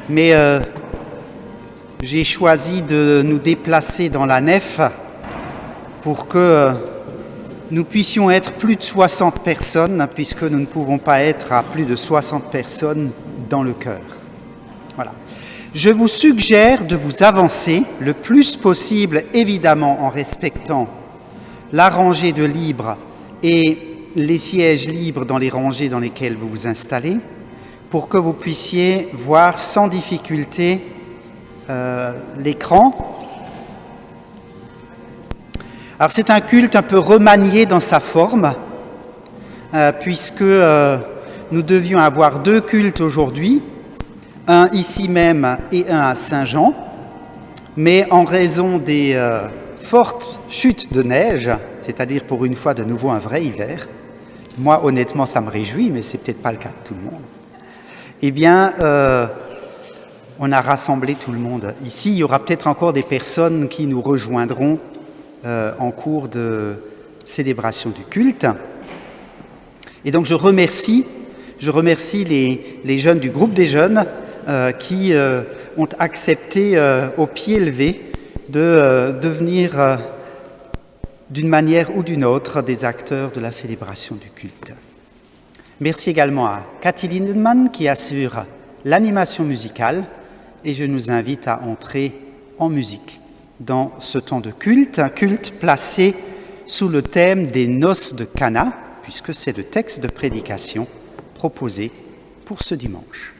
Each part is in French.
Mais j'ai choisi de nous déplacer dans la nef pour que nous puissions être plus de 60 personnes, puisque nous ne pouvons pas être à plus de 60 personnes dans le chœur. Voilà. Je vous suggère de vous avancer le plus possible, évidemment en respectant la rangée de libres et les sièges libres dans les rangées dans lesquelles vous vous installez, pour que vous puissiez voir sans difficulté l'écran. Alors c'est un culte un peu remanié dans sa forme, puisque nous devions avoir 2 cultes aujourd'hui, un ici même et un à Saint-Jean, mais en raison des fortes chutes de neige, c'est-à-dire pour une fois de nouveau un vrai hiver, moi honnêtement ça me réjouit, mais c'est peut-être pas le cas de tout le monde, eh bien on a rassemblé tout le monde. Ici, il y aura peut-être encore des personnes qui nous rejoindront en cours de célébration du culte. Et donc je remercie les jeunes du groupe des jeunes qui ont accepté au pied levé de devenir d'une manière ou d'une autre des acteurs de la célébration du culte. Merci également à Cathy Lindemann qui assure l'animation musicale et je nous invite à entrer en musique dans ce temps de culte, un culte placé sous le thème des noces de Cana, puisque c'est le texte de prédication proposé pour ce dimanche.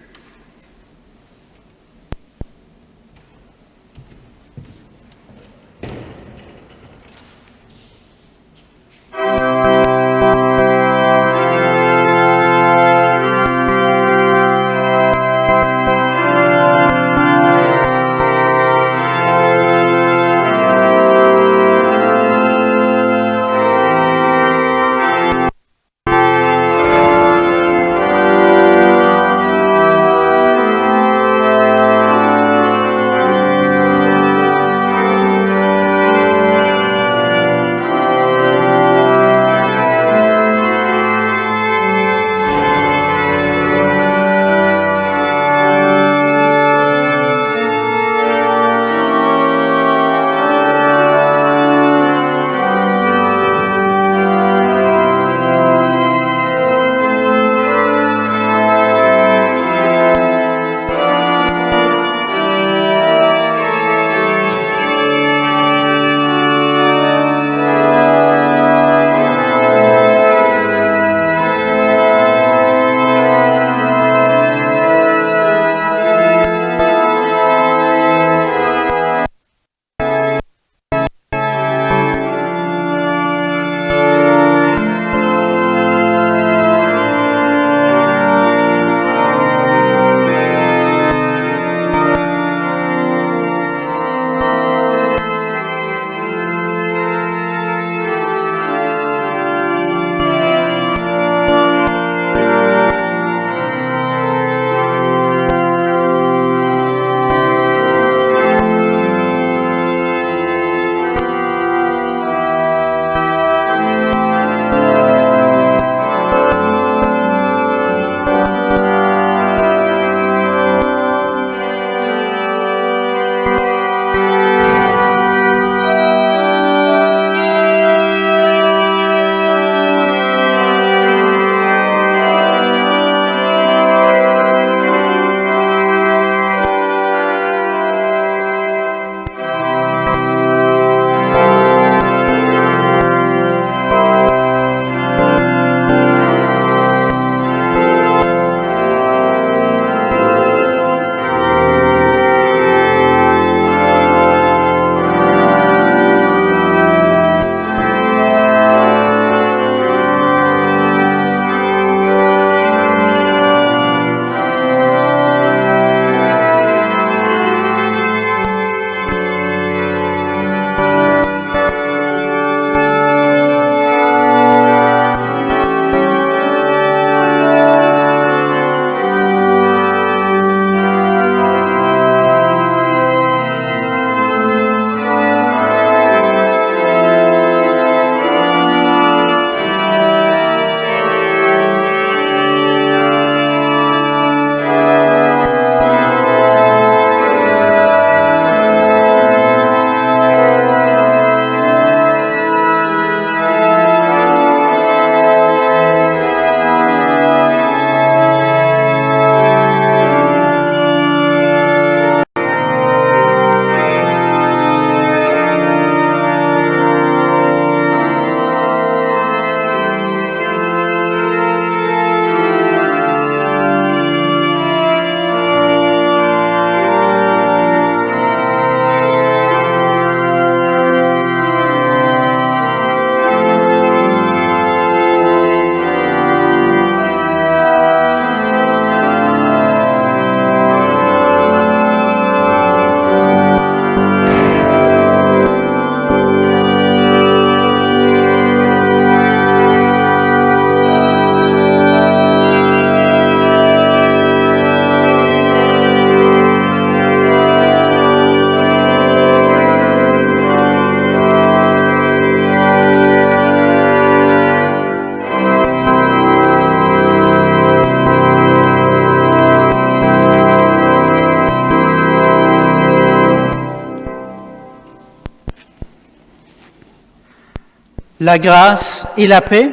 La grâce et la paix,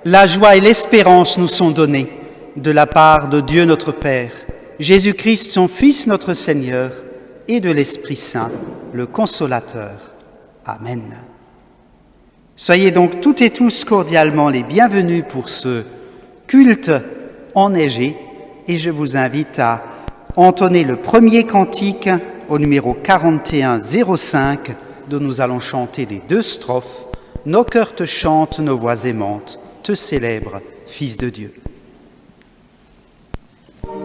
la joie et l'espérance nous sont donnés de la part de Dieu notre Père, Jésus-Christ son Fils notre Seigneur, et de l'Esprit Saint, le Consolateur. Amen. Soyez donc toutes et tous cordialement les bienvenus pour ce culte enneigé, et je vous invite à entonner le premier cantique au numéro 4105, dont nous allons chanter les 2 strophes. Nos cœurs te chantent, nos voix aimantes te célèbrent, Fils de Dieu. Nos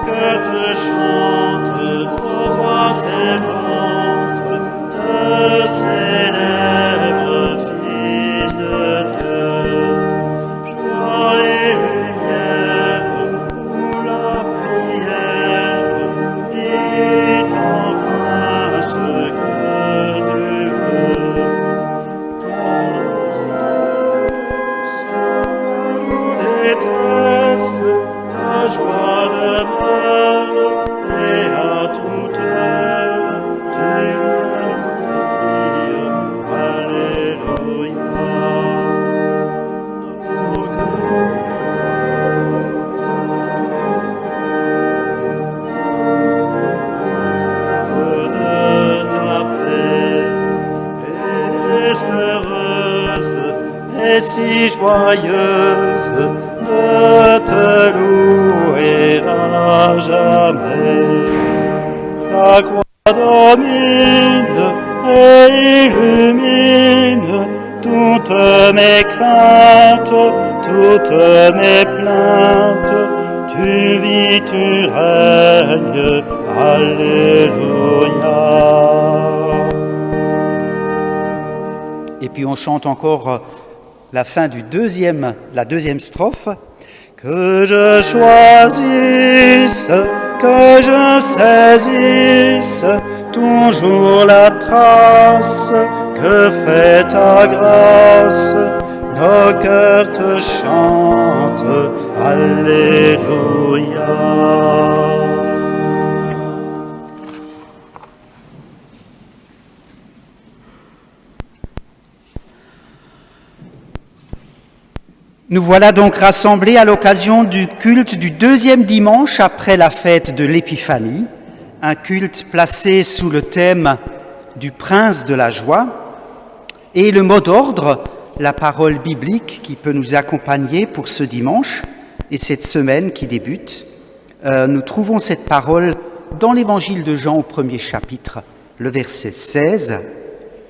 cœurs te chantent, nos voix aimantes te célèbrent, Fils de Dieu. Joie et lumière pour la prière, dis enfin ce que tu veux. Quand nous détresse, ta joie demeure, et à toute heure, tu viens dire Alléluia. Nos cœurs de ta paix, et reste heureuse et si joyeuse de te louer à jamais. Ta croix domine et illumine toutes mes craintes, toutes mes plaintes. Tu vis, tu règnes, Alléluia. Et puis on chante encore la fin la deuxième strophe. Que je choisisse, que je saisisse toujours la trace que fait ta grâce. Nos cœurs te chantent, Alléluia. Nous voilà donc rassemblés à l'occasion du culte du 2e dimanche après la fête de l'Épiphanie, un culte placé sous le thème du Prince de la joie, et le mot d'ordre, la parole biblique qui peut nous accompagner pour ce dimanche et cette semaine qui débute. Nous trouvons cette parole dans l'Évangile de Jean au 1er chapitre, le verset 16.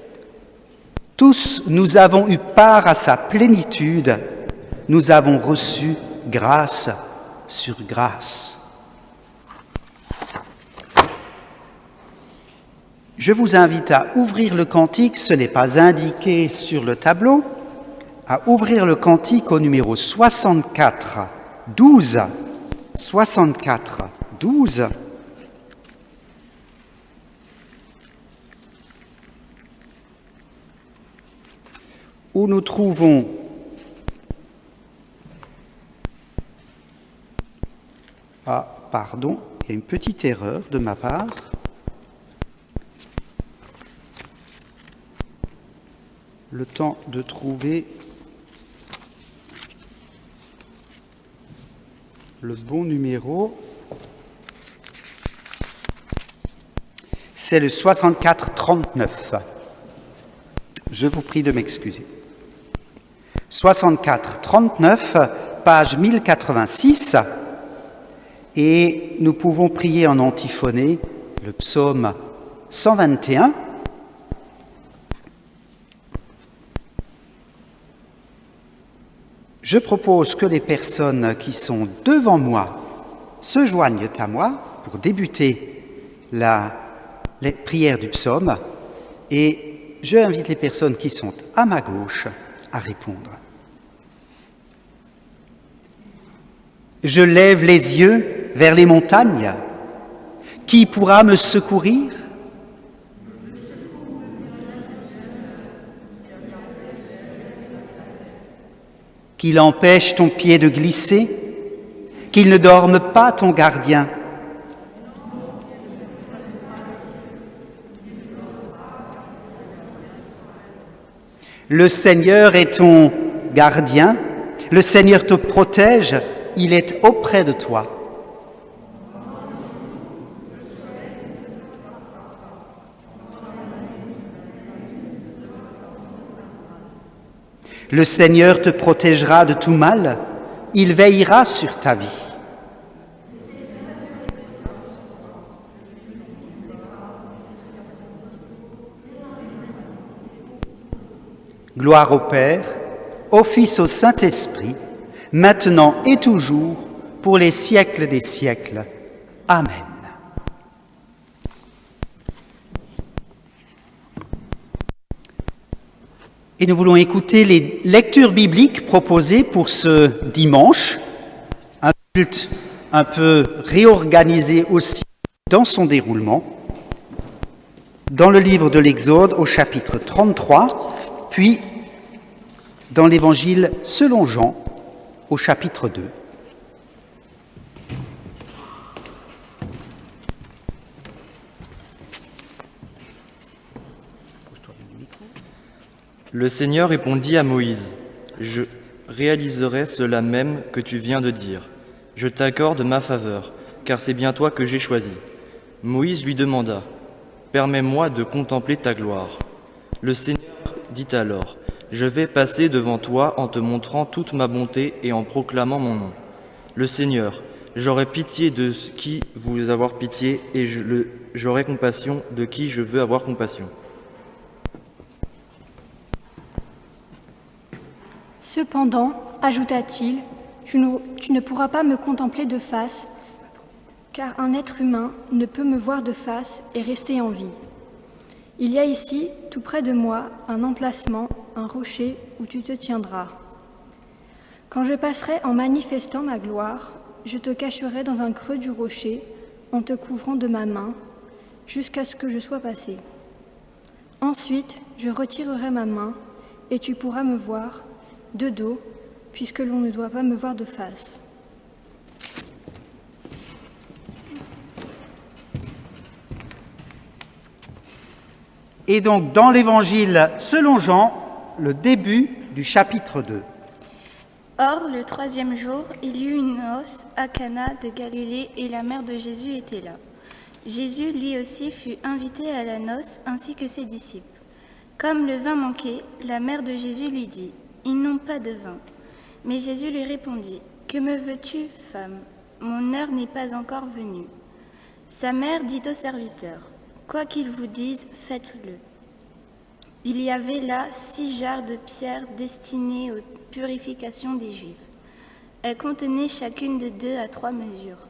« Tous nous avons eu part à sa plénitude, nous avons reçu grâce sur grâce. » Je vous invite à ouvrir le cantique, ce n'est pas indiqué sur le tableau, à ouvrir le cantique au numéro 64, 12. 64, 12. Où nous trouvons pardon, il y a une petite erreur de ma part. Le temps de trouver le bon numéro. C'est le 6439. Je vous prie de m'excuser. 6439, page 1086. Et nous pouvons prier en antiphoné le psaume 121. Je propose que les personnes qui sont devant moi se joignent à moi pour débuter la prière du psaume, et je invite les personnes qui sont à ma gauche à répondre. Je lève les yeux vers les montagnes. Qui pourra me secourir? Qu'il empêche ton pied de glisser, qu'il ne dorme pas ton gardien. Le Seigneur est ton gardien, le Seigneur te protège, il est auprès de toi. Le Seigneur te protégera de tout mal, il veillera sur ta vie. Gloire au Père, au Fils, au Saint-Esprit, maintenant et toujours, pour les siècles des siècles. Amen. Et nous voulons écouter les lectures bibliques proposées pour ce dimanche, un culte un peu réorganisé aussi dans son déroulement, dans le livre de l'Exode au chapitre 33, puis dans l'Évangile selon Jean au chapitre 2. Le Seigneur répondit à Moïse, « Je réaliserai cela même que tu viens de dire. Je t'accorde ma faveur, car c'est bien toi que j'ai choisi. » Moïse lui demanda, « Permets-moi de contempler ta gloire. » Le Seigneur dit alors, « Je vais passer devant toi en te montrant toute ma bonté et en proclamant mon nom. » Le Seigneur, « J'aurai pitié de qui vous avoir pitié et j'aurai compassion de qui je veux avoir compassion. » Cependant, ajouta-t-il, tu ne pourras pas me contempler de face, car un être humain ne peut me voir de face et rester en vie. Il y a ici, tout près de moi, un emplacement, un rocher où tu te tiendras. Quand je passerai en manifestant ma gloire, je te cacherai dans un creux du rocher, en te couvrant de ma main, jusqu'à ce que je sois passé. Ensuite, je retirerai ma main, et tu pourras me voir de dos, puisque l'on ne doit pas me voir de face. Et donc, dans l'Évangile selon Jean, le début du chapitre 2. Or, le 3e jour, il y eut une noce à Cana de Galilée et la mère de Jésus était là. Jésus, lui aussi, fut invité à la noce ainsi que ses disciples. Comme le vin manquait, la mère de Jésus lui dit, « Ils n'ont pas de vin. » Mais Jésus lui répondit, « Que me veux-tu, femme ? Mon heure n'est pas encore venue. » Sa mère dit au serviteur, « Quoi qu'il vous dise, faites-le. » Il y avait là 6 jarres de pierre destinées aux purifications des Juifs. Elles contenaient chacune de 2 à 3 mesures.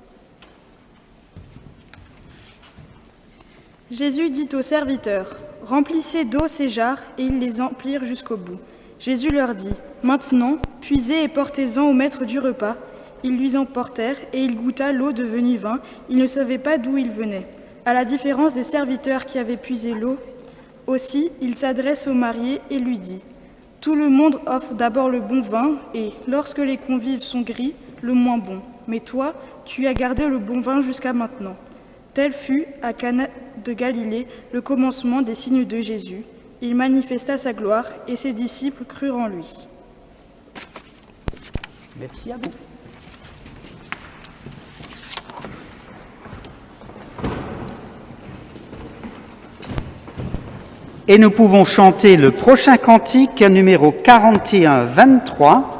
Jésus dit aux serviteurs, « Remplissez d'eau ces jarres, et ils les emplirent jusqu'au bout. » Jésus leur dit, « Maintenant, puisez et portez-en au maître du repas. » Ils lui en portèrent, et il goûta l'eau devenue vin. Il ne savait pas d'où il venait. À la différence des serviteurs qui avaient puisé l'eau, aussi, il s'adresse au marié et lui dit, « Tout le monde offre d'abord le bon vin, et, lorsque les convives sont gris, le moins bon. Mais toi, tu as gardé le bon vin jusqu'à maintenant. » Tel fut, à Cana de Galilée, le commencement des signes de Jésus. Il manifesta sa gloire, et ses disciples crurent en lui. Merci à vous. Et nous pouvons chanter le prochain cantique, numéro 41-23.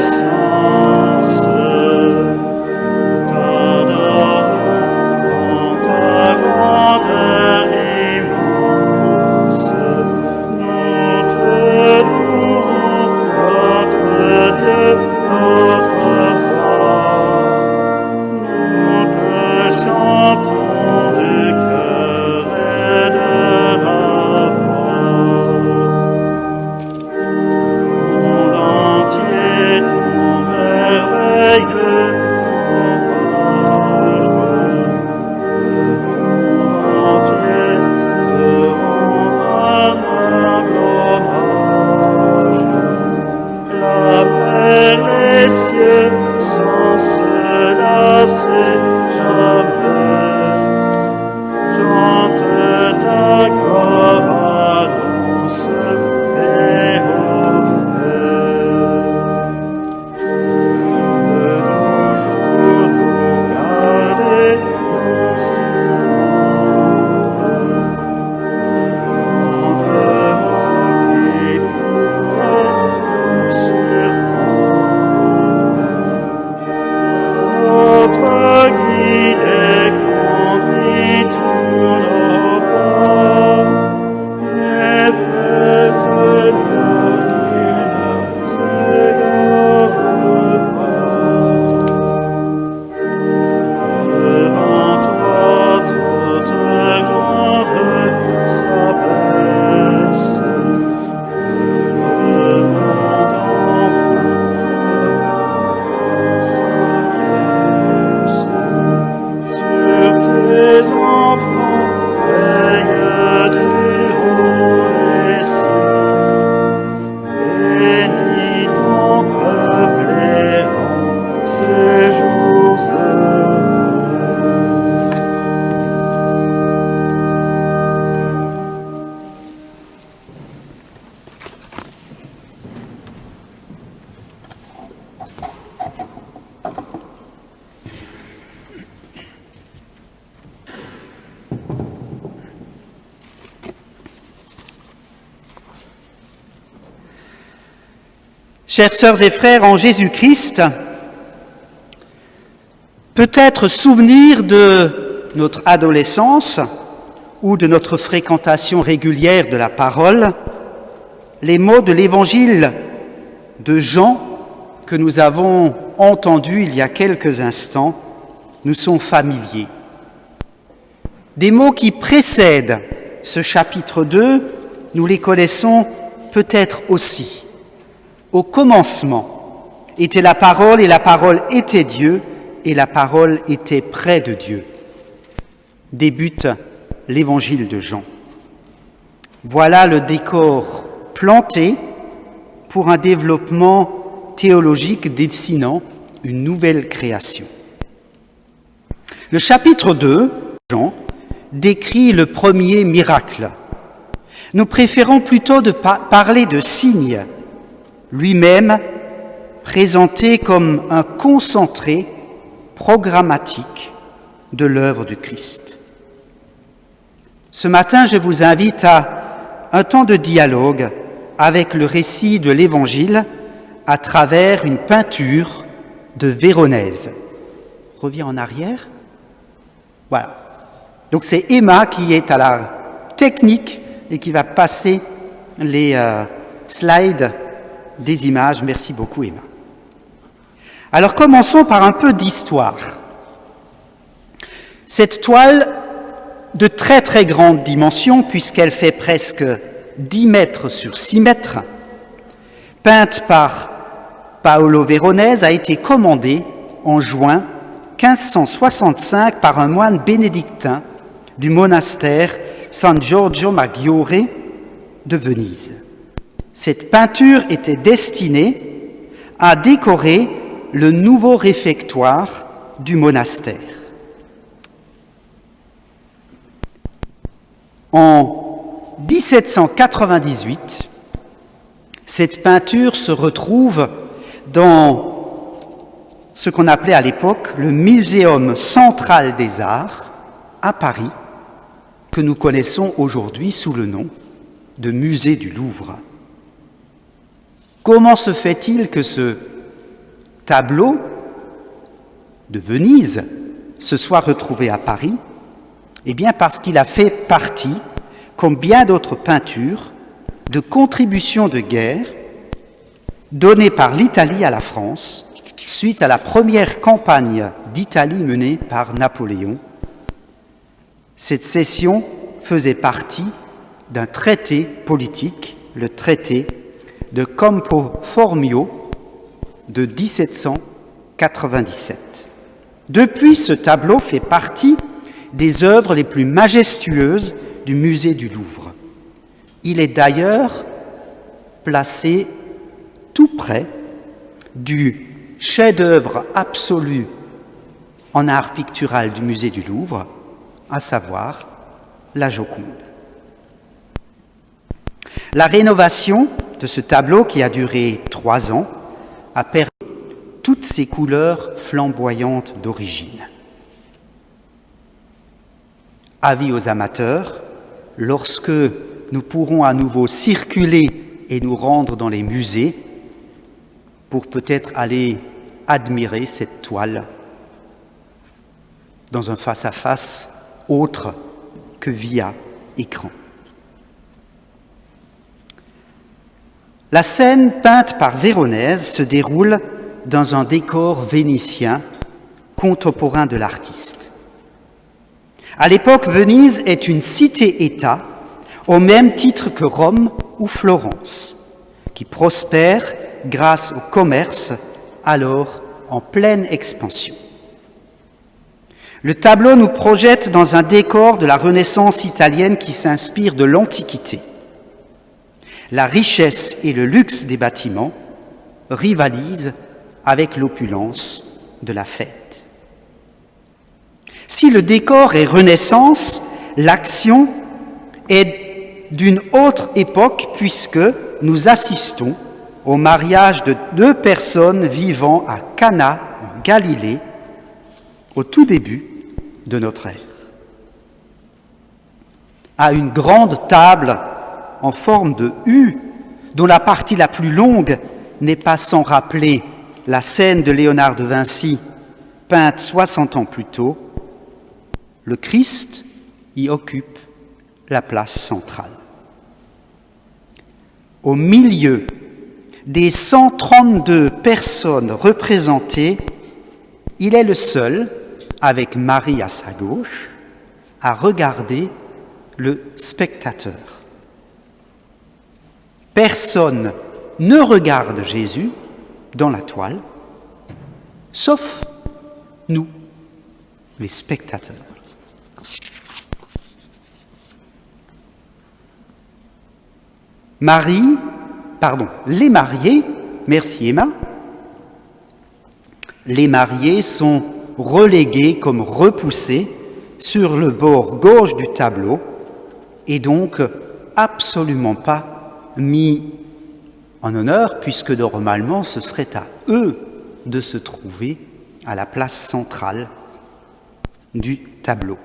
Reconnaissance. Chères sœurs et frères en Jésus-Christ, peut-être souvenir de notre adolescence ou de notre fréquentation régulière de la parole, les mots de l'évangile de Jean que nous avons entendus il y a quelques instants nous sont familiers. Des mots qui précèdent ce chapitre 2, nous les connaissons peut-être aussi. Au commencement était la parole, et la parole était Dieu, et la parole était près de Dieu. Débute l'évangile de Jean. Voilà le décor planté pour un développement théologique dessinant une nouvelle création. Le chapitre 2, Jean, décrit le premier miracle. Nous préférons plutôt parler de signe, lui-même présenté comme un concentré programmatique de l'œuvre du Christ. Ce matin, je vous invite à un temps de dialogue avec le récit de l'Évangile à travers une peinture de Véronèse. Reviens en arrière. Voilà. Donc c'est Emma qui est à la technique et qui va passer les slides des images. Merci beaucoup, Emma. Alors commençons par un peu d'histoire. Cette toile de très très grande dimension, puisqu'elle fait presque 10 mètres sur 6 mètres, peinte par Paolo Veronese, a été commandée en juin 1565 par un moine bénédictin du monastère San Giorgio Maggiore de Venise. Cette peinture était destinée à décorer le nouveau réfectoire du monastère. En 1798, cette peinture se retrouve dans ce qu'on appelait à l'époque le Muséum central des arts à Paris, que nous connaissons aujourd'hui sous le nom de Musée du Louvre. Comment se fait-il que ce tableau de Venise se soit retrouvé à Paris? Eh bien parce qu'il a fait partie, comme bien d'autres peintures, de contributions de guerre données par l'Italie à la France suite à la première campagne d'Italie menée par Napoléon. Cette cession faisait partie d'un traité politique, le traité de Campo Formio de 1797. Depuis, ce tableau fait partie des œuvres les plus majestueuses du musée du Louvre. Il est d'ailleurs placé tout près du chef-d'œuvre absolu en art pictural du musée du Louvre, à savoir la Joconde. La rénovation de ce tableau, qui a duré 3 ans, a perdu toutes ses couleurs flamboyantes d'origine. Avis aux amateurs, lorsque nous pourrons à nouveau circuler et nous rendre dans les musées pour peut-être aller admirer cette toile dans un face-à-face autre que via écran. La scène peinte par Véronèse se déroule dans un décor vénitien contemporain de l'artiste. À l'époque, Venise est une cité-État au même titre que Rome ou Florence, qui prospère grâce au commerce alors en pleine expansion. Le tableau nous projette dans un décor de la Renaissance italienne qui s'inspire de l'Antiquité. La richesse et le luxe des bâtiments rivalisent avec l'opulence de la fête. Si le décor est Renaissance, l'action est d'une autre époque puisque nous assistons au mariage de 2 personnes vivant à Cana, en Galilée, au tout début de notre ère. À une grande table en forme de U, dont la partie la plus longue n'est pas sans rappeler la scène de Léonard de Vinci, peinte 60 ans plus tôt. Le Christ y occupe la place centrale. Au milieu des 132 personnes représentées, il est le seul, avec Marie à sa gauche, à regarder le spectateur. Personne ne regarde Jésus dans la toile, sauf nous, les spectateurs. Les mariés, merci Emma, les mariés sont relégués comme repoussés sur le bord gauche du tableau et donc absolument pas mis en honneur, puisque normalement ce serait à eux de se trouver à la place centrale du tableau.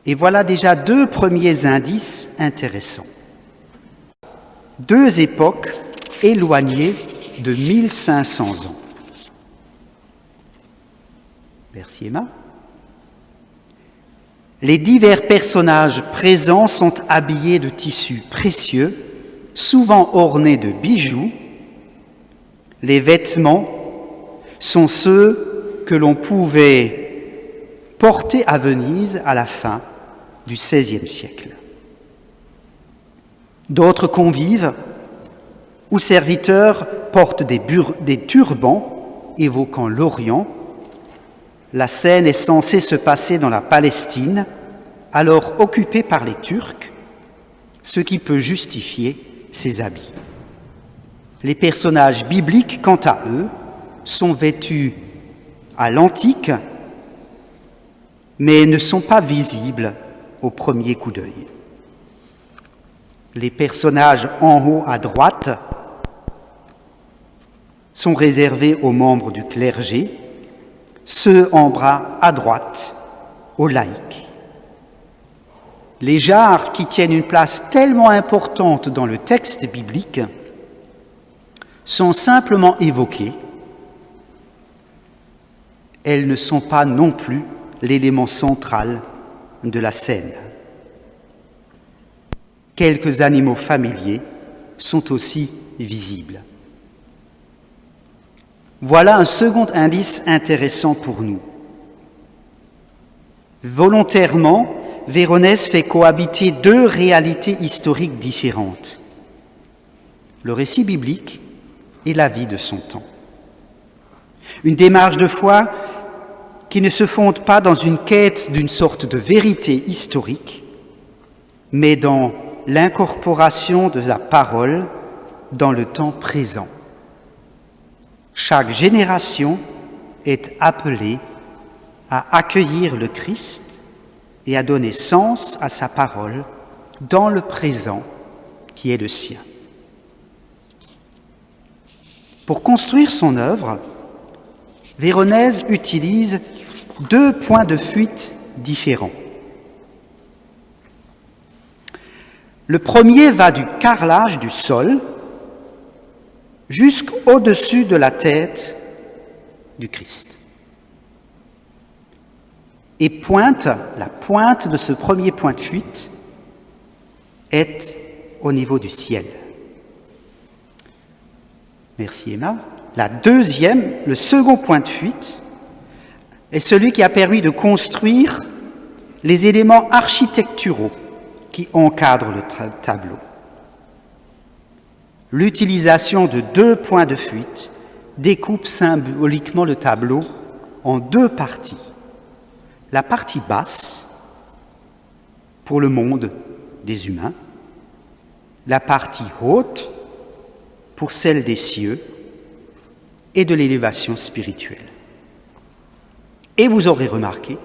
Et voilà déjà deux premiers indices intéressants. Deux époques éloignées de 1500 ans. Merci Emma. Les divers personnages présents sont habillés de tissus précieux, souvent ornés de bijoux. Les vêtements sont ceux que l'on pouvait porter à Venise à la fin du XVIe siècle. D'autres convives ou serviteurs portent des turbans évoquant l'Orient. La scène est censée se passer dans la Palestine, alors occupée par les Turcs, ce qui peut justifier ces habits. Les personnages bibliques, quant à eux, sont vêtus à l'antique, mais ne sont pas visibles au premier coup d'œil. Les personnages en haut à droite sont réservés aux membres du clergé, ceux en bas à droite aux laïcs. Les jarres qui tiennent une place tellement importante dans le texte biblique sont simplement évoquées. Elles ne sont pas non plus l'élément central de la scène. Quelques animaux familiers sont aussi visibles. Voilà un second indice intéressant pour nous. Volontairement, Véronèse fait cohabiter deux réalités historiques différentes, le récit biblique et la vie de son temps. Une démarche de foi qui ne se fonde pas dans une quête d'une sorte de vérité historique, mais dans l'incorporation de la parole dans le temps présent. Chaque génération est appelée à accueillir le Christ et à donner sens à sa parole dans le présent qui est le sien. Pour construire son œuvre, Véronèse utilise deux points de fuite différents. Le premier va du carrelage du sol jusqu'au-dessus de la tête du Christ. Et la pointe de ce premier point de fuite est au niveau du ciel. Merci Emma. Le second point de fuite est celui qui a permis de construire les éléments architecturaux qui encadrent le tableau. L'utilisation de deux points de fuite découpe symboliquement le tableau en deux parties. La partie basse, pour le monde des humains, la partie haute, pour celle des cieux et de l'élévation spirituelle. Et vous aurez remarqué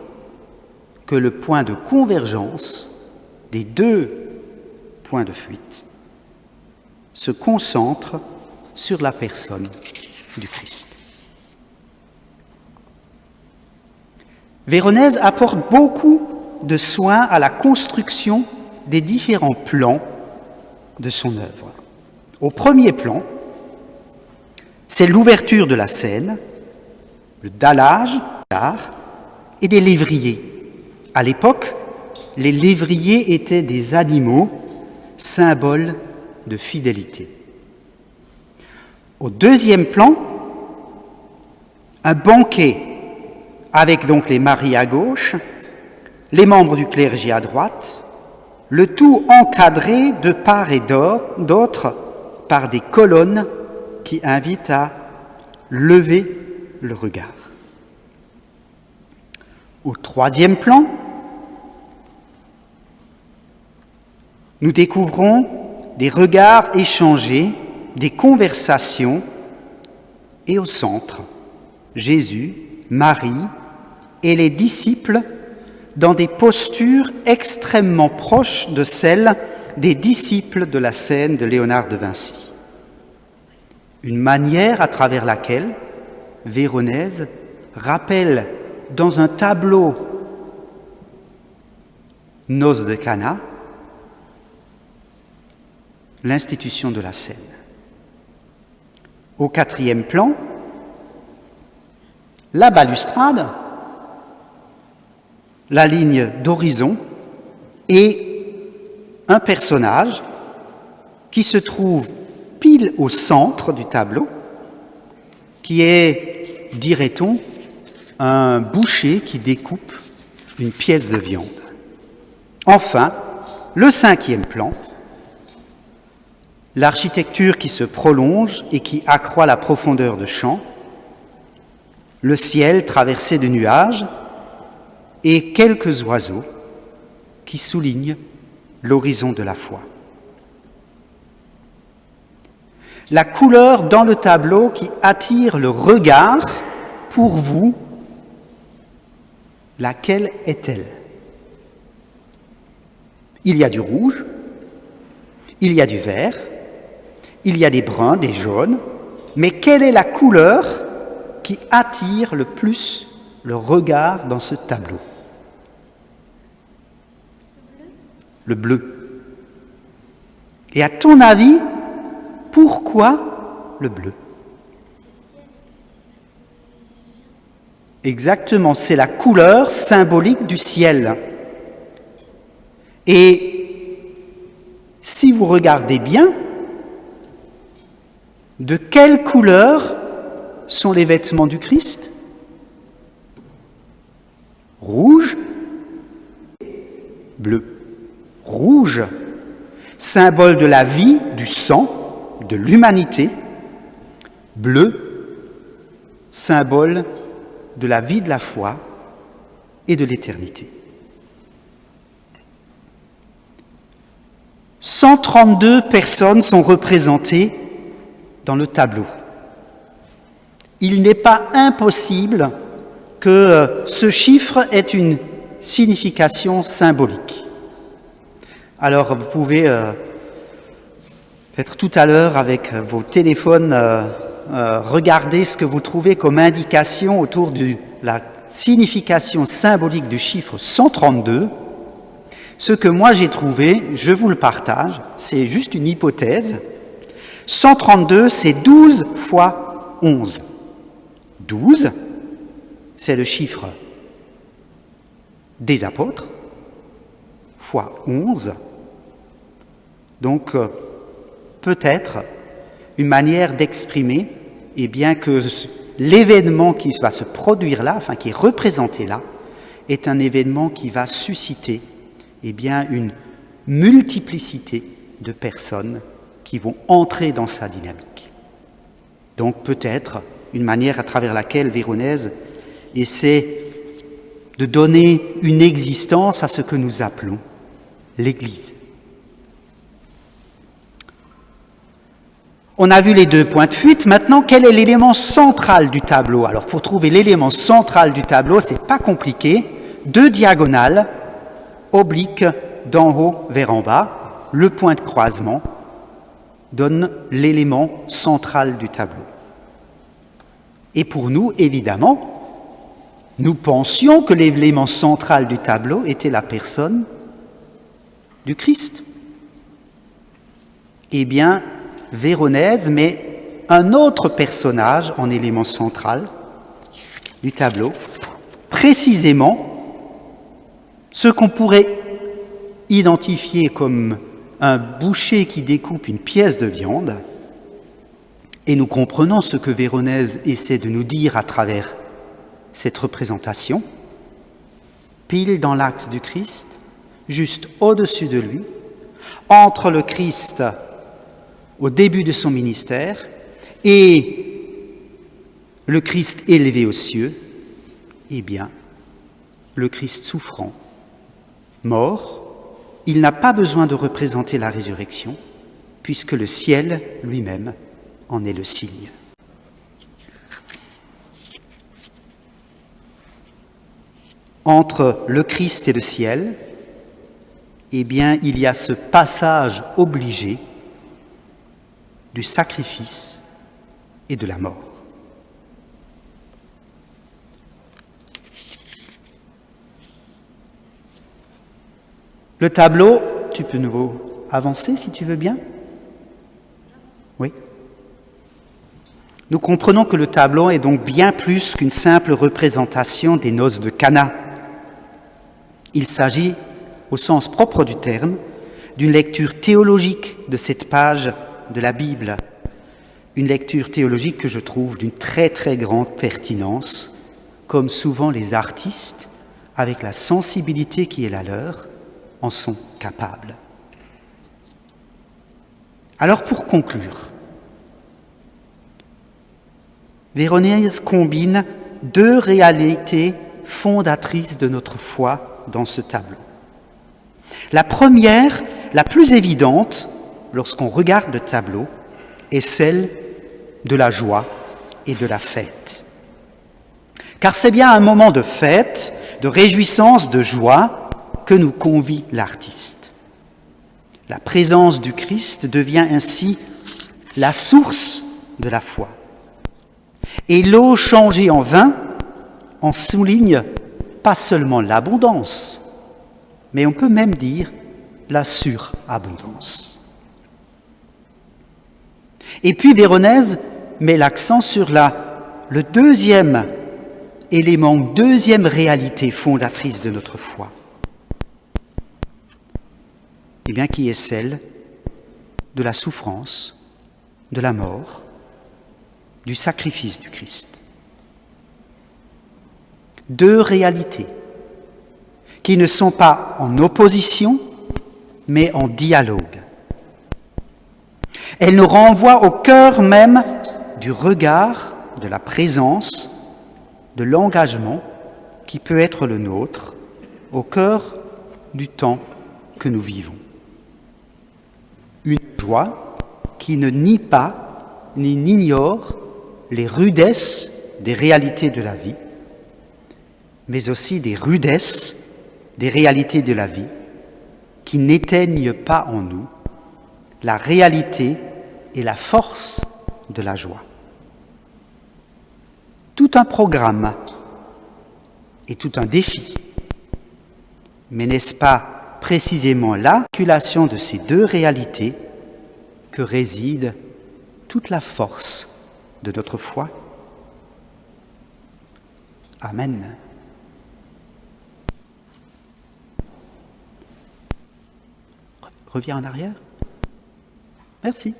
que le point de convergence des deux points de fuite se concentre sur la personne du Christ. Véronèse apporte beaucoup de soin à la construction des différents plans de son œuvre. Au premier plan, C'est l'ouverture de la scène, le dallage et des lévriers. À l'époque, les lévriers étaient des animaux, symboles de fidélité. Au deuxième plan, un banquet avec donc les maris à gauche, les membres du clergé à droite, le tout encadré de part et d'autre par des colonnes qui invitent à lever le regard. Au troisième plan, nous découvrons des regards échangés, des conversations, et au centre, Jésus, Marie et les disciples dans des postures extrêmement proches de celles des disciples de la scène de Léonard de Vinci. Une manière à travers laquelle Véronèse rappelle dans un tableau Noces de Cana l'institution de la scène. Au quatrième plan, la balustrade, la ligne d'horizon et un personnage qui se trouve pile au centre du tableau, qui est, dirait-on, un boucher qui découpe une pièce de viande. Enfin, le cinquième plan, l'architecture qui se prolonge et qui accroît la profondeur de champ, le ciel traversé de nuages et quelques oiseaux qui soulignent l'horizon de la foi. La couleur dans le tableau qui attire le regard, pour vous, laquelle est-elle? Il y a du rouge, il y a du vert, il y a des bruns, des jaunes, mais quelle est la couleur qui attire le plus le regard dans ce tableau? Le bleu. Et à ton avis, pourquoi le bleu? Exactement, c'est la couleur symbolique du ciel. Et si vous regardez bien, de quelle couleur sont les vêtements du Christ? Rouge, bleu. Rouge, symbole de la vie, du sang, de l'humanité. Bleu, symbole de la vie de la foi et de l'éternité. 132 personnes sont représentées dans le tableau. Il n'est pas impossible que ce chiffre ait une signification symbolique. Alors vous pouvez peut-être tout à l'heure avec vos téléphones regarder ce que vous trouvez comme indication autour de la signification symbolique du chiffre 132. Ce que moi j'ai trouvé, je vous le partage, c'est juste une hypothèse. 132, c'est 12 fois 11. 12, c'est le chiffre des apôtres, fois 11. Donc, peut-être une manière d'exprimer, et bien que l'événement qui va se produire là, enfin qui est représenté là, est un événement qui va susciter, eh bien, une multiplicité de personnes qui vont entrer dans sa dynamique. Donc, peut-être une manière à travers laquelle Véronèse essaie de donner une existence à ce que nous appelons l'Église. On a vu les deux points de fuite. Maintenant, quel est l'élément central du tableau? Alors, pour trouver l'élément central du tableau, c'est pas compliqué. 2 diagonales, obliques d'en haut vers en bas. Le point de croisement donne l'élément central du tableau. Et pour nous, évidemment, nous pensions que l'élément central du tableau était la personne du Christ. Eh bien, Véronèse met un autre personnage en élément central du tableau, précisément ce qu'on pourrait identifier comme un boucher qui découpe une pièce de viande, et nous comprenons ce que Véronèse essaie de nous dire à travers cette représentation, pile dans l'axe du Christ, juste au-dessus de lui, entre le Christ au début de son ministère et le Christ élevé aux cieux, eh bien, le Christ souffrant, mort, il n'a pas besoin de représenter la résurrection, puisque le ciel lui-même en est le signe. Entre le Christ et le ciel, eh bien, il y a ce passage obligé du sacrifice et de la mort. Le tableau, tu peux nouveau avancer si tu veux bien? Oui. Nous comprenons que le tableau est donc bien plus qu'une simple représentation des noces de Cana. Il s'agit, au sens propre du terme, d'une lecture théologique de cette page de la Bible. Une lecture théologique que je trouve d'une très très grande pertinence, comme souvent les artistes, avec la sensibilité qui est la leur, en sont capables. Alors pour conclure, Véronèse combine deux réalités fondatrices de notre foi dans ce tableau. La première, la plus évidente, lorsqu'on regarde le tableau, est celle de la joie et de la fête. Car c'est bien un moment de fête, de réjouissance, de joie que nous convie l'artiste. La présence du Christ devient ainsi la source de la foi. Et l'eau changée en vin en souligne pas seulement l'abondance, mais on peut même dire la surabondance. Et puis Véronèse met l'accent sur le deuxième élément, deuxième réalité fondatrice de notre foi, eh bien, qui est celle de la souffrance, de la mort, du sacrifice du Christ. Deux réalités qui ne sont pas en opposition, mais en dialogue. Elles nous renvoient au cœur même du regard, de la présence, de l'engagement qui peut être le nôtre, au cœur du temps que nous vivons. Une joie qui ne nie pas ni n'ignore les rudesses des réalités de la vie, mais aussi des rudesses des réalités de la vie qui n'éteignent pas en nous la réalité et la force de la joie. Tout un programme et tout un défi. Mais n'est-ce pas précisément l'articulation de ces deux réalités que réside toute la force de notre foi? Amen. Reviens en arrière. Merci.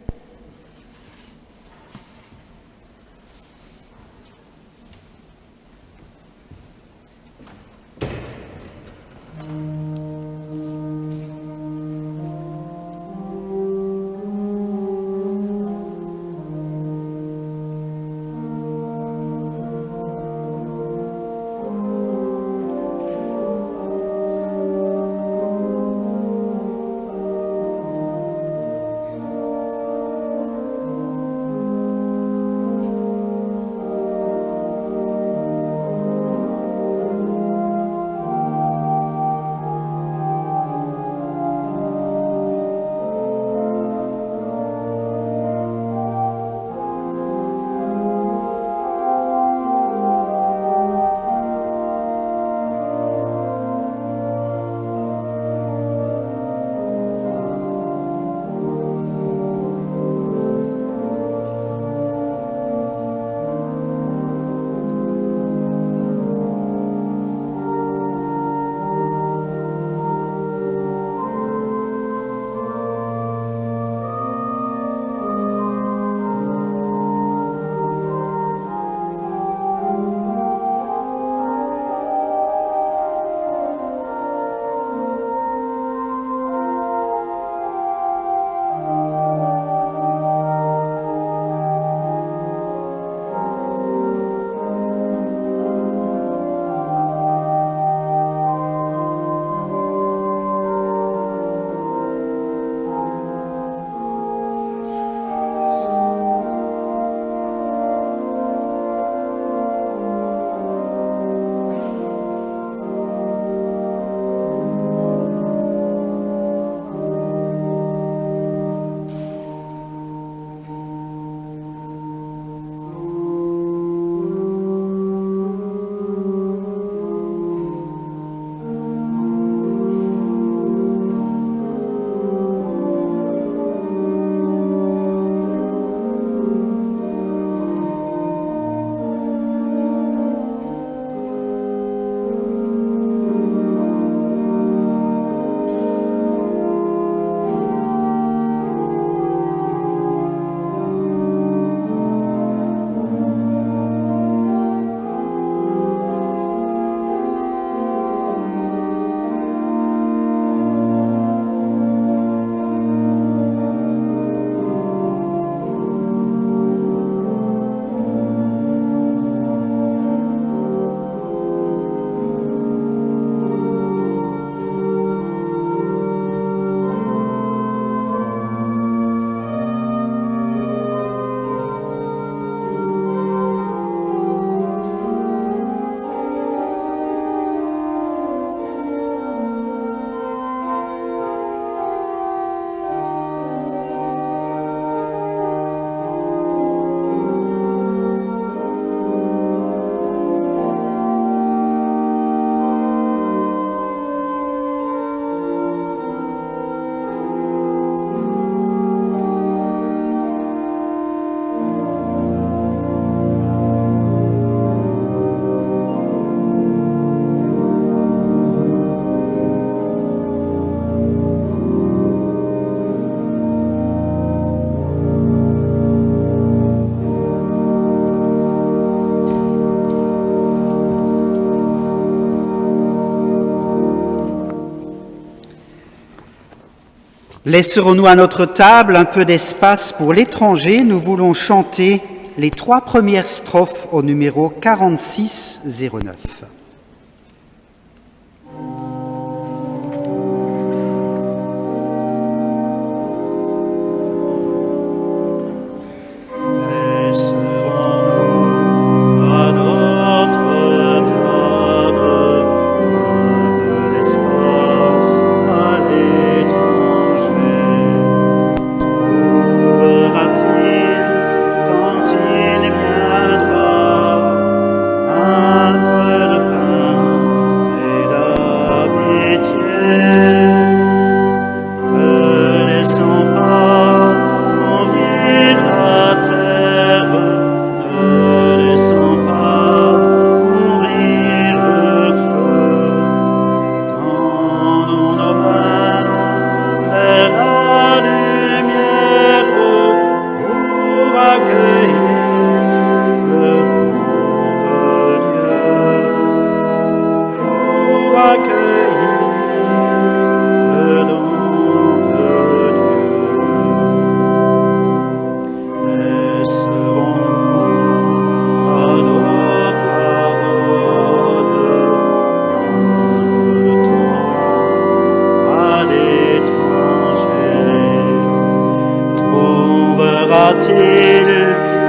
Laisserons-nous à notre table un peu d'espace pour l'étranger. Nous voulons chanter les 3 premières strophes au numéro 4609.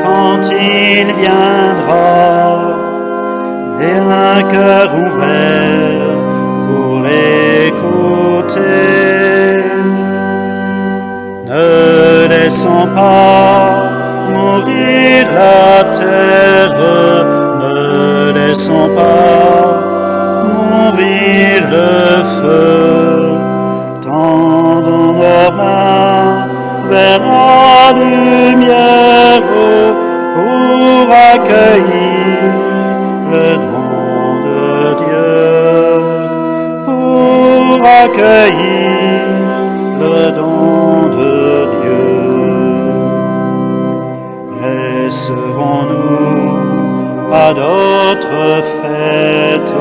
Quand il viendra, et un cœur ouvert pour l'écouter. Ne laissons pas mourir la terre, ne laissons pas mourir le feu. Tendons nos mains vers la lumière pour accueillir le nom de Dieu, pour accueillir le don de Dieu. Laisserons-nous à d'autres fêtes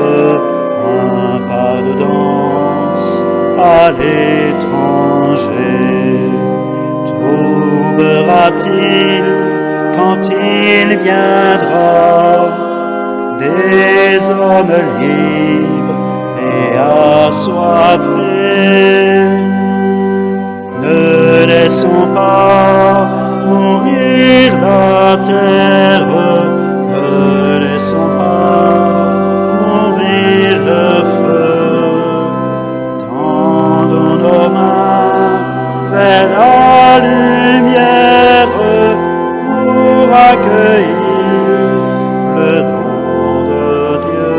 un pas de danse à l'étranger? Trouvera-t-il, quand il viendra, des hommes libres et assoiffés? Ne laissons pas mourir la terre, ne laissons pas mourir le feu. Tendons nos mains vers la lumière pour accueillir le nom de Dieu,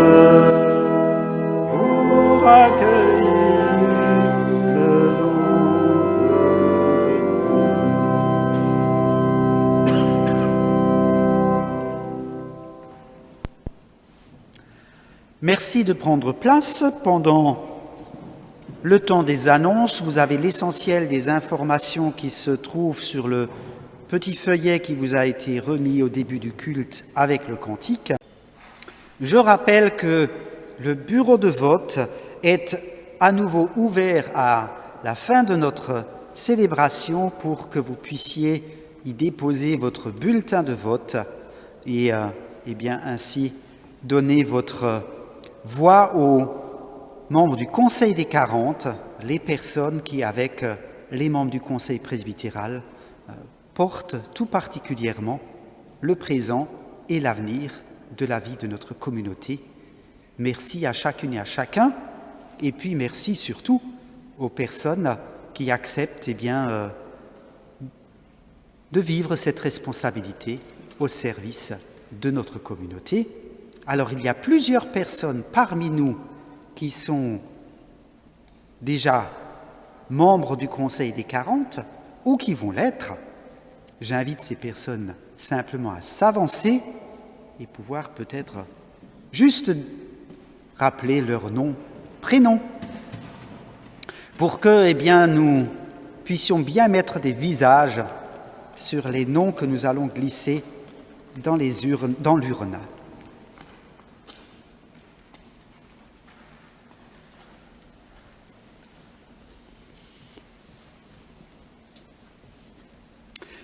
pour accueillir le nom de Dieu. Merci de prendre place. Pendant le temps des annonces, vous avez l'essentiel des informations qui se trouvent sur le petit feuillet qui vous a été remis au début du culte avec le cantique. Je rappelle que le bureau de vote est à nouveau ouvert à la fin de notre célébration pour que vous puissiez y déposer votre bulletin de vote et bien ainsi donner votre voix aux membres du Conseil des 40, les personnes qui, avec les membres du Conseil presbytéral, portent tout particulièrement le présent et l'avenir de la vie de notre communauté. Merci à chacune et à chacun, et puis merci surtout aux personnes qui acceptent de vivre cette responsabilité au service de notre communauté. Alors il y a plusieurs personnes parmi nous qui sont déjà membres du Conseil des 40 ou qui vont l'être. J'invite ces personnes simplement à s'avancer et pouvoir peut-être juste rappeler leur nom, prénom, pour que nous puissions bien mettre des visages sur les noms que nous allons glisser dans l'urne.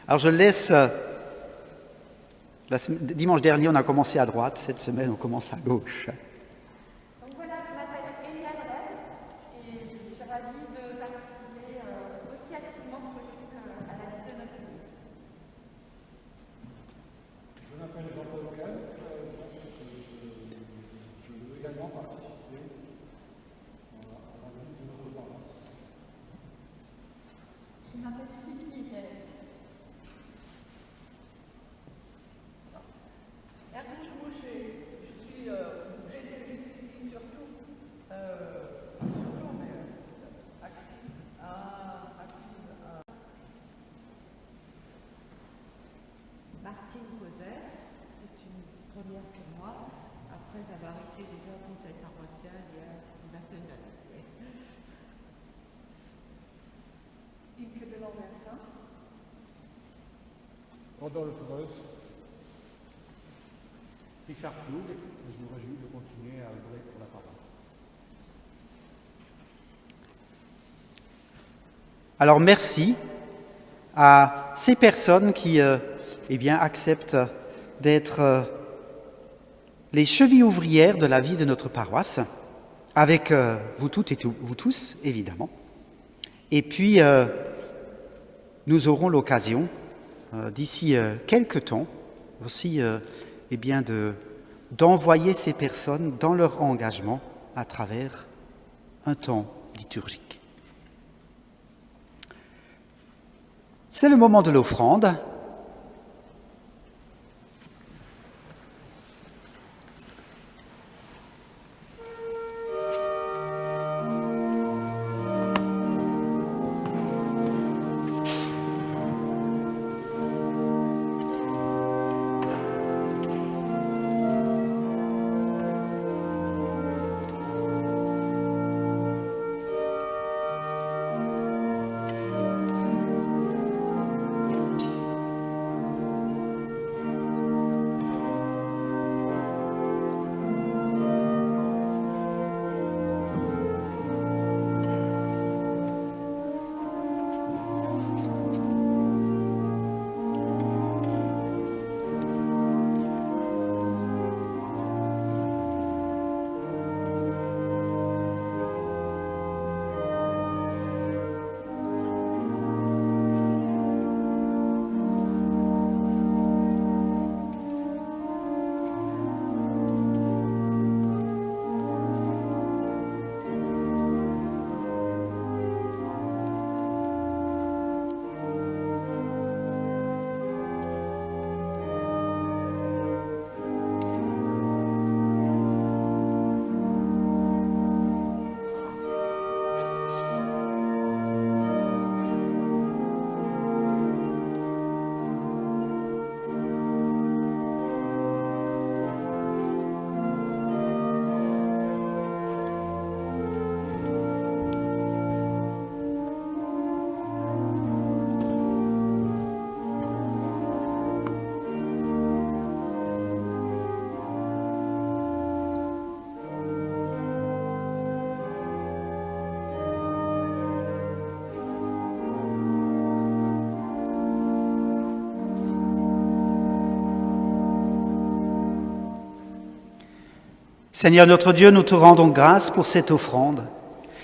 Alors je laisse... dimanche dernier, on a commencé à droite. Cette semaine, on commence à gauche. Donc voilà, je m'appelle Elia Leb et je suis ravie de participer aussi activement que possible à la vie de notre Église. Je m'appelle Jean-Paul Gall, je veux également participer à la vie de notre paroisse. Je m'appelle Sylvie Hélène. J'étais jusqu'ici surtout active Martine Causet, c'est une première pour moi, après avoir été déjà au conseil paroissial il y a une vingtaine d'années. Inke de l'Anversin. Rodolphe Reus, Richard Ploug, je me réjouis de continuer à œuvrer pour la paroisse. Alors merci à ces personnes qui acceptent d'être les chevilles ouvrières de la vie de notre paroisse, avec vous toutes et vous tous, évidemment. Et puis, nous aurons l'occasion, d'ici quelques temps, aussi d'envoyer ces personnes dans leur engagement à travers un temps liturgique. C'est le moment de l'offrande. Seigneur notre Dieu, nous te rendons grâce pour cette offrande.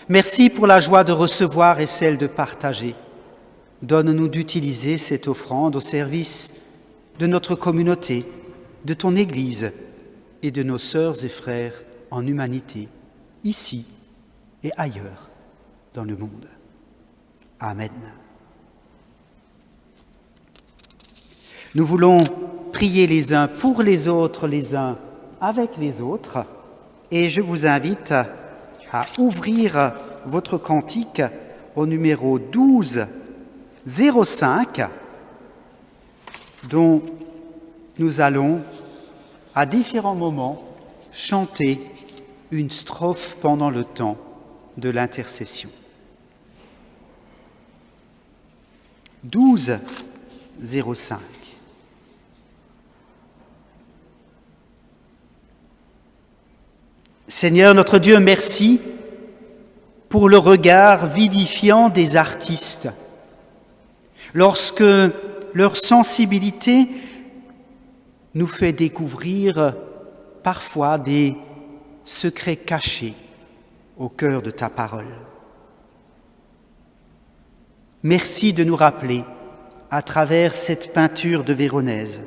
Merci pour la joie de recevoir et celle de partager. Donne-nous d'utiliser cette offrande au service de notre communauté, de ton Église et de nos sœurs et frères en humanité, ici et ailleurs dans le monde. Amen. Nous voulons prier les uns pour les autres, les uns avec les autres. Et je vous invite à ouvrir votre cantique au numéro 1205, dont nous allons, à différents moments, chanter une strophe pendant le temps de l'intercession. 1205. Seigneur notre Dieu, merci pour le regard vivifiant des artistes. Lorsque leur sensibilité nous fait découvrir parfois des secrets cachés au cœur de ta parole. Merci de nous rappeler, à travers cette peinture de Véronèse,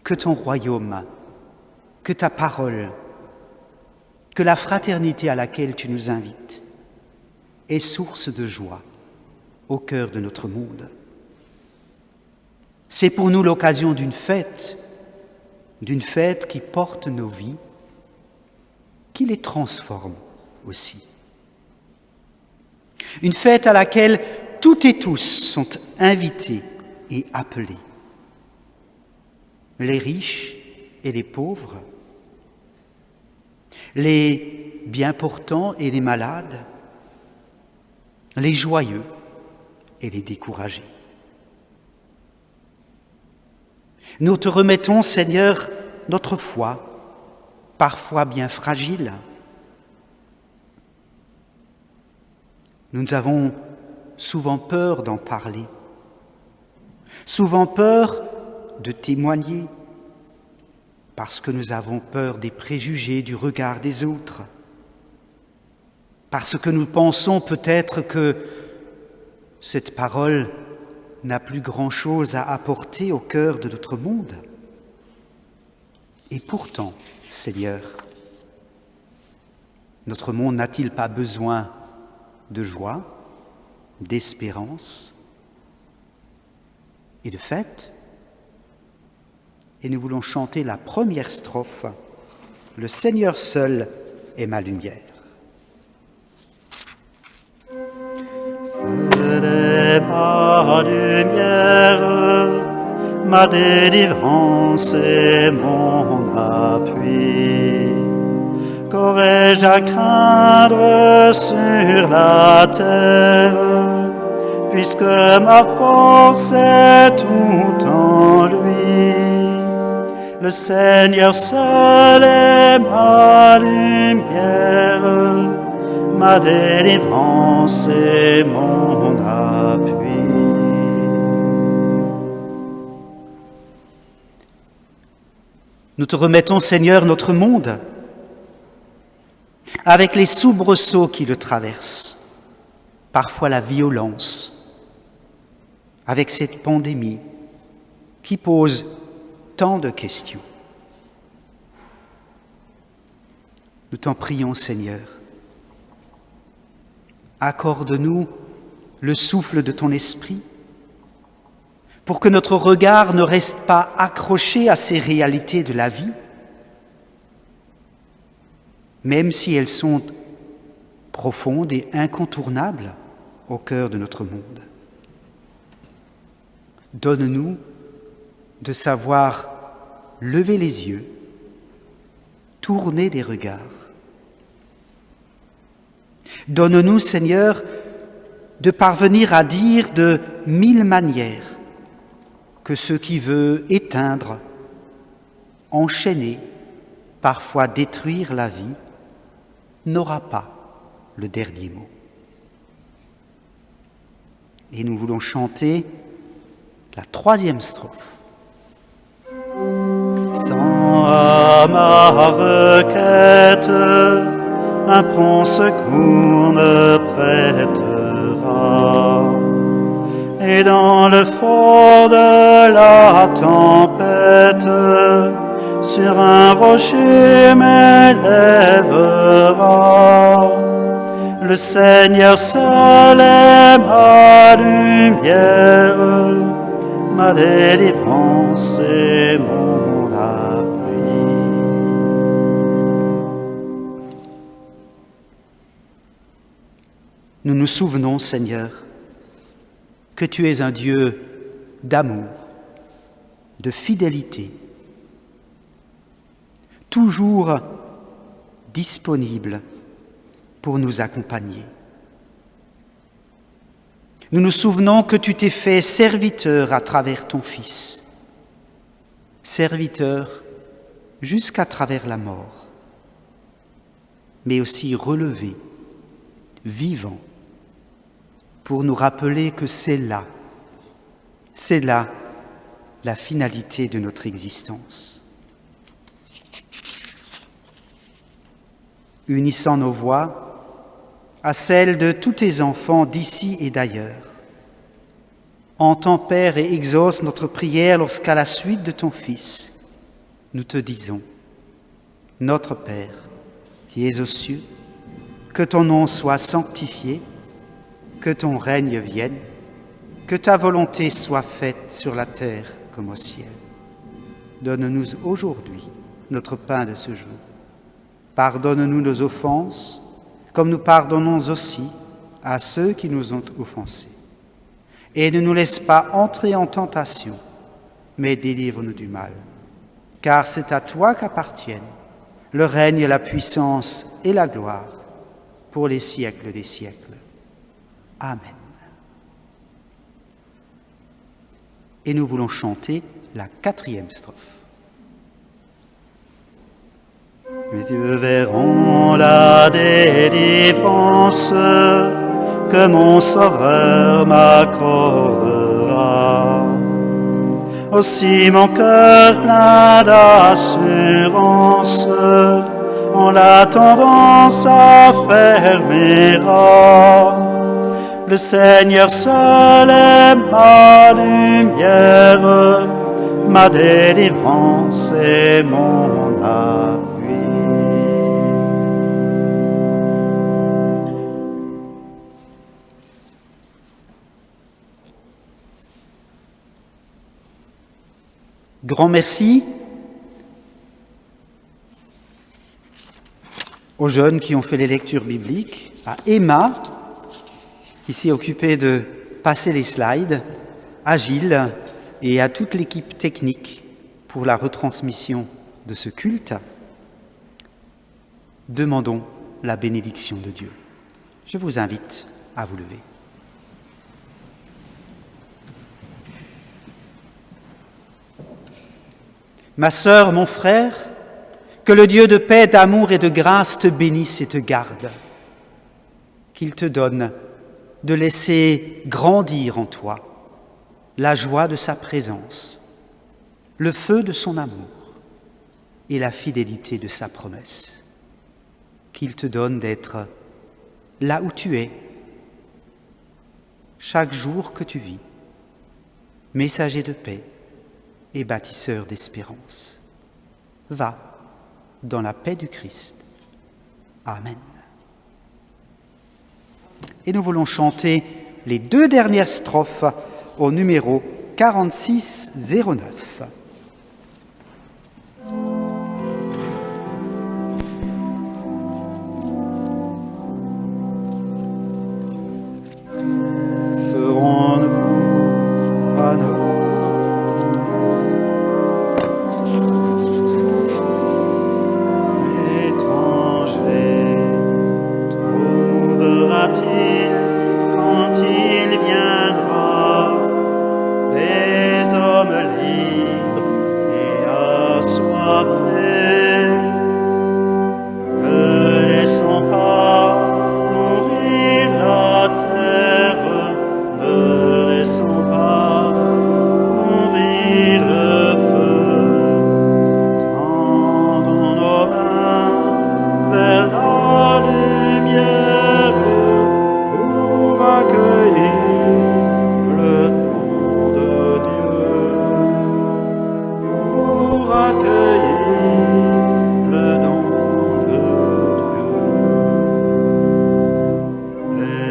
que ton royaume, que ta parole, que la fraternité à laquelle tu nous invites est source de joie au cœur de notre monde. C'est pour nous l'occasion d'une fête qui porte nos vies, qui les transforme aussi. Une fête à laquelle toutes et tous sont invités et appelés. Les riches et les pauvres, les bien portants et les malades, les joyeux et les découragés. Nous te remettons, Seigneur, notre foi, parfois bien fragile. Nous avons souvent peur d'en parler, souvent peur de témoigner, parce que nous avons peur des préjugés, du regard des autres, parce que nous pensons peut-être que cette parole n'a plus grand-chose à apporter au cœur de notre monde. Et pourtant, Seigneur, notre monde n'a-t-il pas besoin de joie, d'espérance et de fête? Et nous voulons chanter la première strophe, « Le Seigneur seul est ma lumière ». Seul est ma lumière, ma délivrance et mon appui. Qu'aurais-je à craindre sur la terre, puisque ma force est tout en lui. Le Seigneur seul est ma lumière, ma délivrance et mon appui. Nous te remettons, Seigneur, notre monde, avec les soubresauts qui le traversent, parfois la violence, avec cette pandémie qui pose tant de questions. Nous t'en prions, Seigneur. Accorde-nous le souffle de ton esprit pour que notre regard ne reste pas accroché à ces réalités de la vie, même si elles sont profondes et incontournables au cœur de notre monde. Donne-nous de savoir lever les yeux, tourner les regards. Donne-nous, Seigneur, de parvenir à dire de 1000 manières que ce qui veut éteindre, enchaîner, parfois détruire la vie, n'aura pas le dernier mot. Et nous voulons chanter la troisième strophe. Sans à ma requête, un prompt secours me prêtera. Et dans le fond de la tempête, sur un rocher m'élèvera. Le Seigneur seul est ma lumière, ma délivrance et mon appui. Nous nous souvenons, Seigneur, que tu es un Dieu d'amour, de fidélité, toujours disponible pour nous accompagner. Nous nous souvenons que tu t'es fait serviteur à travers ton Fils, serviteur jusqu'à travers la mort, mais aussi relevé, vivant, pour nous rappeler que c'est là, C'est là la finalité de notre existence. Unissant nos voix à celles de tous tes enfants d'ici et d'ailleurs, entends, Père, et exauce notre prière lorsqu'à la suite de ton Fils, nous te disons, notre Père, qui es aux cieux, que ton nom soit sanctifié, que ton règne vienne, que ta volonté soit faite sur la terre comme au ciel. Donne-nous aujourd'hui notre pain de ce jour. Pardonne-nous nos offenses, comme nous pardonnons aussi à ceux qui nous ont offensés. Et ne nous laisse pas entrer en tentation, mais délivre-nous du mal. Car c'est à toi qu'appartiennent le règne, la puissance et la gloire pour les siècles des siècles. Amen. Et nous voulons chanter la 4e strophe. Mes yeux verront la délivrance que mon Sauveur m'accordera. Aussi mon cœur plein d'assurance en l'attendant s'affermira. Le Seigneur seul est ma lumière, ma délivrance et mon appui. Grand merci aux jeunes qui ont fait les lectures bibliques, à Emma, qui s'est occupée de passer les slides, à Gilles et à toute l'équipe technique pour la retransmission de ce culte. Demandons la bénédiction de Dieu. Je vous invite à vous lever. Ma sœur, mon frère, que le Dieu de paix, d'amour et de grâce te bénisse et te garde, qu'il te donne de laisser grandir en toi la joie de sa présence, le feu de son amour et la fidélité de sa promesse, qu'il te donne d'être là où tu es, chaque jour que tu vis, messager de paix et bâtisseur d'espérance. Va dans la paix du Christ. Amen. Et nous voulons chanter les 2 dernières strophes au numéro 4609. Serons-nous à nos quand il viendra des hommes libres et assoiffés? Ne laissons pas mourir la terre, ne laissons pas mourir le feu. Tendons nos mains vers la lumière pour accueillir le nom de Dieu, pour accueillir le nom de Dieu.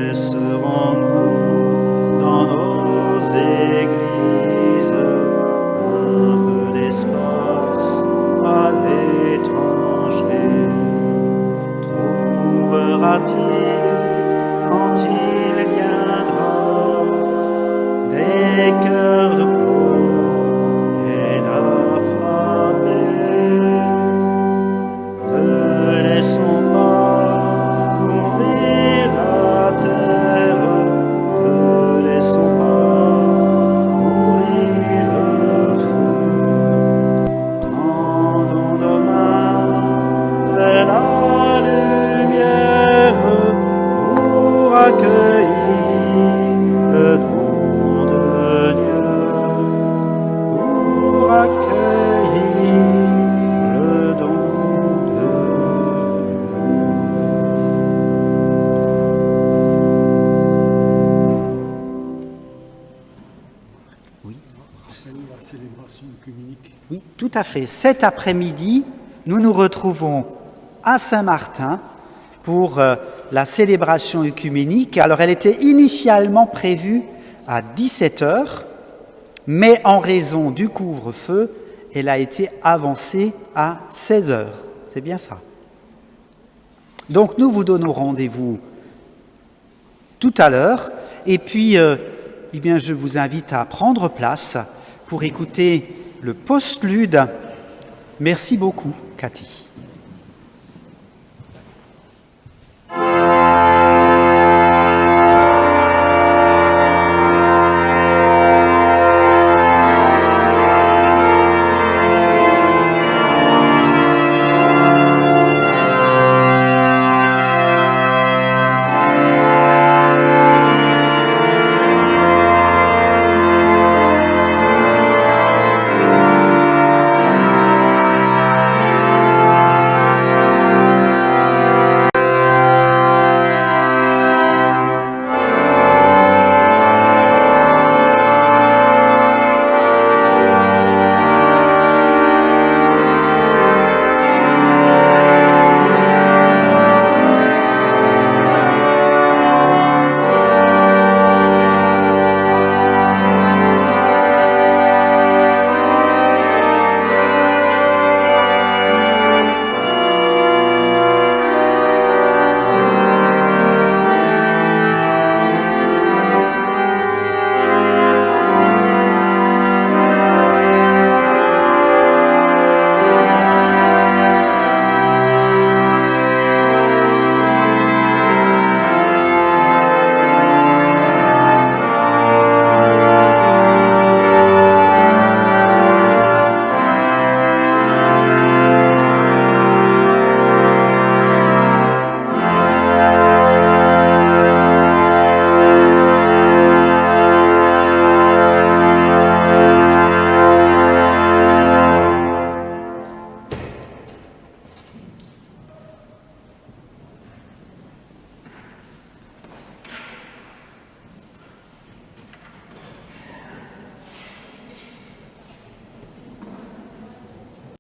Laisserons-nous dans nos églises un peu d'espace à l'étranger? Trouvera-t-il quand il viendra des cœurs de pauvres et d'affamés? Ne laissons pas mourir la terre, ne laissons pas mourir le feu. Tendons nos mains vers la lumière pour accueillir le nom de Dieu. tout à fait. Cet après-midi, nous nous retrouvons à Saint-Martin pour la célébration œcuménique. Alors, elle était initialement prévue à 17h, mais en raison du couvre-feu, elle a été avancée à 16h. C'est bien ça. Donc, nous vous donnons rendez-vous tout à l'heure. Et puis, eh bien, je vous invite à prendre place pour écouter le postlude. Merci beaucoup, Cathy.